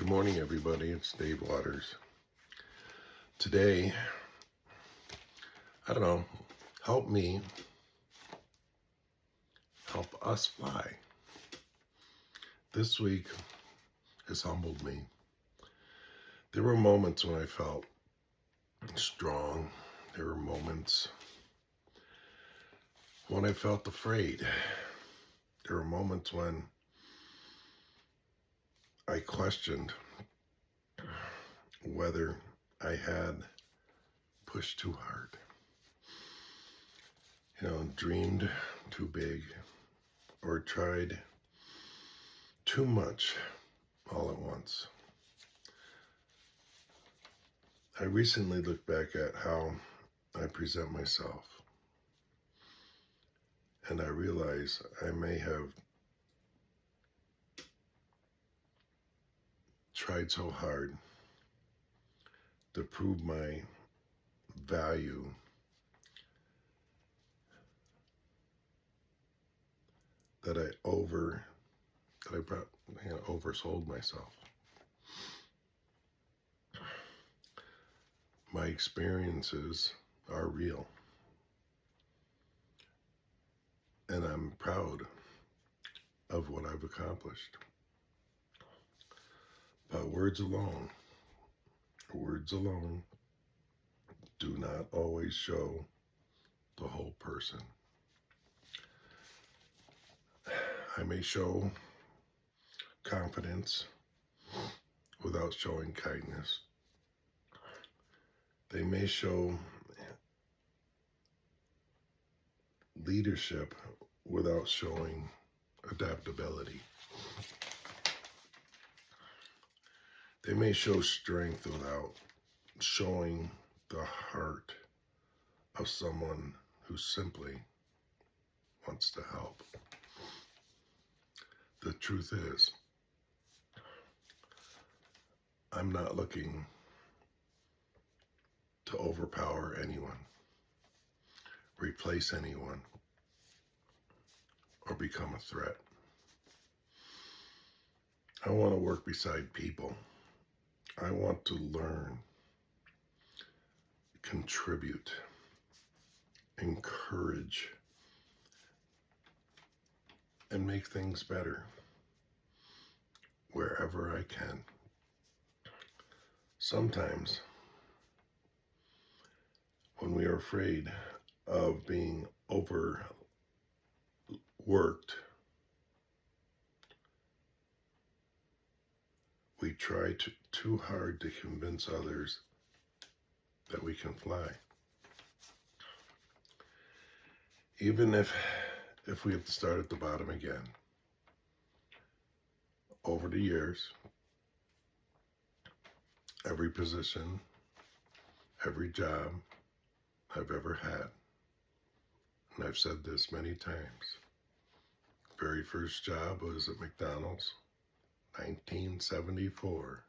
Good morning, everybody. It's Dave Waters. Today, I don't know, help me help us fly. This week has humbled me. There were moments when I felt strong. There were moments when I felt afraid. There were moments when I questioned whether I had pushed too hard. Dreamed too big or tried too much all at once. I recently looked back at how I present myself, and I realize I may have tried so hard to prove my value that I oversold myself. My experiences are real, and I'm proud of what I've accomplished. But words alone do not always show the whole person. I may show confidence without showing kindness. They may show leadership without showing adaptability. They may show strength without showing the heart of someone who simply wants to help. The truth is, I'm not looking to overpower anyone, replace anyone, or become a threat. I want to work beside people. I want to learn, contribute, encourage, and make things better wherever I can. Sometimes, when we are afraid of being overworked, we try too hard to convince others that we can fly. Even if we have to start at the bottom again. Over the years, every position, every job I've ever had, and I've said this many times, very first job was at McDonald's, 1974.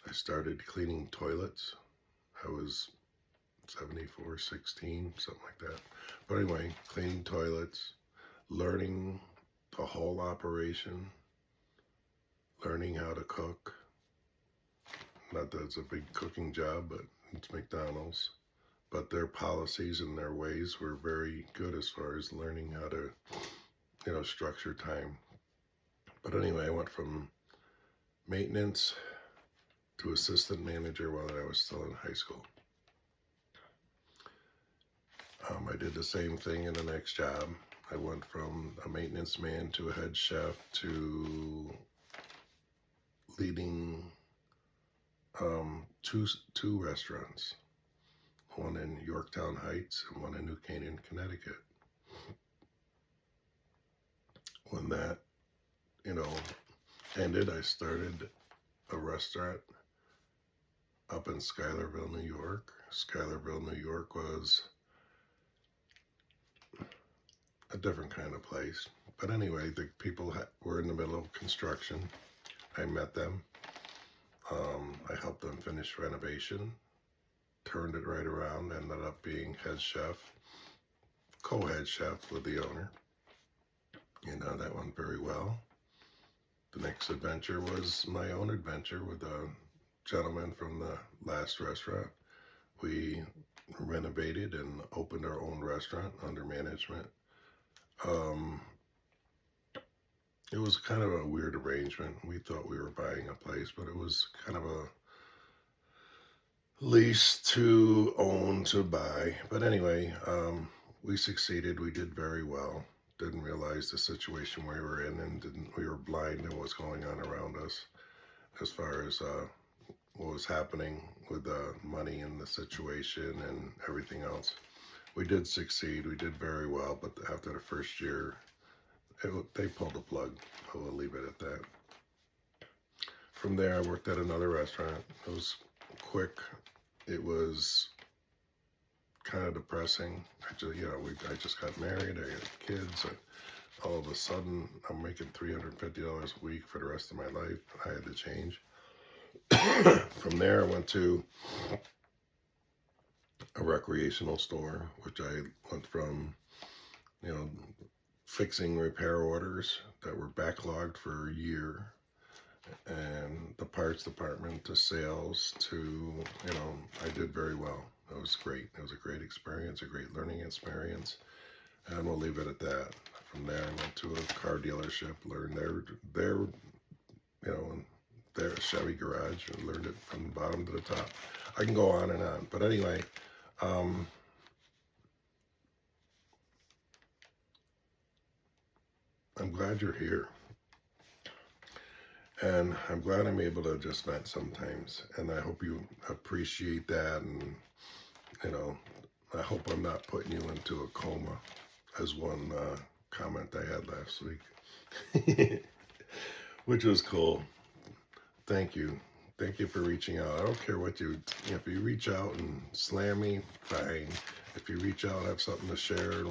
I started cleaning toilets. I was 74, 16, something like that. But anyway, cleaning toilets, learning the whole operation, learning how to cook. Not that it's a big cooking job, but it's McDonald's. But their policies and their ways were very good as far as learning how to, structure time. But anyway, I went from maintenance to assistant manager while I was still in high school. I did the same thing in the next job. I went from a maintenance man to a head chef to leading two restaurants, one in Yorktown Heights and one in New Canaan, Connecticut. When that, ended, I started a restaurant up in Schuylerville, New York. Schuylerville, New York was a different kind of place. But anyway, the people were in the middle of construction. I met them. I helped them finish renovation, turned it right around, ended up being head chef, co-head chef with the owner. That went very well. The next adventure was my own adventure with a gentleman from the last restaurant. We renovated and opened our own restaurant under management. Um, it was kind of a weird arrangement. We thought we were buying a place, but it was kind of a lease to own to buy. But anyway, we succeeded. We did very well. Didn't realize the situation we were in, and didn't we were blind to what's going on around us as far as what was happening with the money and the situation and everything else. We did succeed. We did very well, but after the first year, they pulled the plug. I will leave it at that. From there, I worked at another restaurant. It was quick. It was kind of depressing. I just got married. I had kids. And all of a sudden, I'm making $350 a week for the rest of my life. I had to change. From there, I went to a recreational store, which I went from, you know, fixing repair orders that were backlogged for a year, and the parts department to sales to, I did very well. It was great. It was a great experience, a great learning experience, and we'll leave it at that. From there, I went to a car dealership, learned their Chevy garage, and learned it from the bottom to the top. I can go on and on, but anyway, I'm glad you're here. And I'm glad I'm able to just vent sometimes. And I hope you appreciate that. And, I hope I'm not putting you into a coma, as one comment I had last week, which was cool. Thank you. Thank you for reaching out. I don't care if you reach out and slam me, fine. If you reach out, have something to share,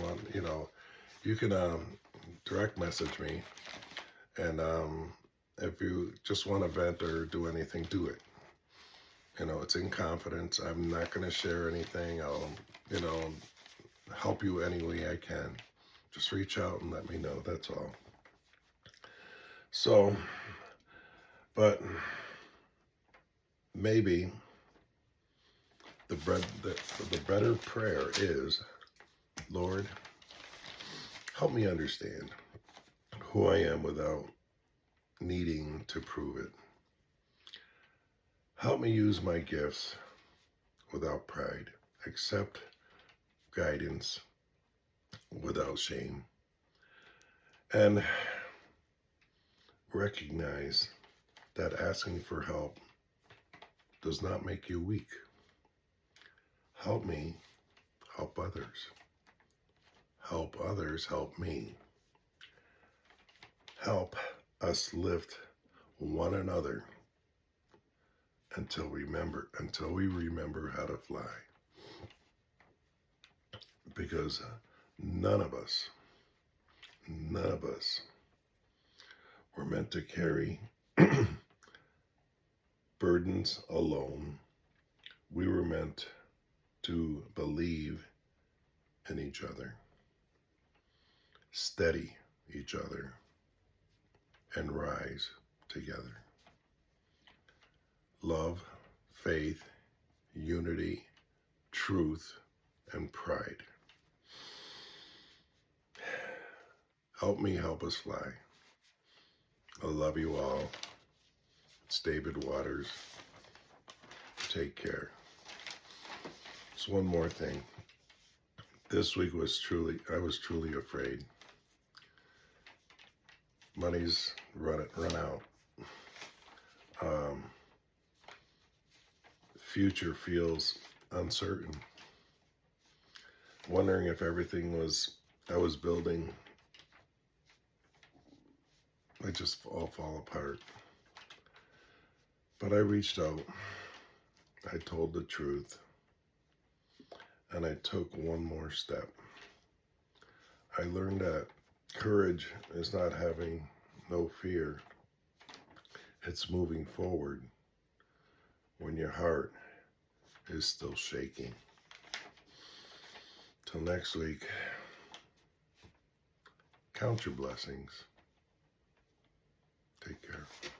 you can direct message me. And if you just want to vent or do anything, do it. It's in confidence. I'm not going to share anything. I'll, help you any way I can. Just reach out and let me know. That's all. So, but maybe the better prayer is, Lord, help me understand who I am without needing to prove it. Help me use my gifts without pride. Accept guidance without shame. And recognize that asking for help does not make you weak. Help me help others. Help others help me. Help us lift one another until we remember how to fly. Because none of us were meant to carry burdens alone. We were meant to believe in each other, steady each other, and rise together. Love, faith, unity, truth, and pride. Help me help us fly. I love you all. It's David Waters. Take care. So one more thing. This week I was truly afraid. Money's run out. Future feels uncertain. Wondering if everything I was building might just all fall apart. But I reached out. I told the truth. And I took one more step. I learned that courage is not having no fear. It's moving forward when your heart is still shaking. Till next week, count your blessings. Take care.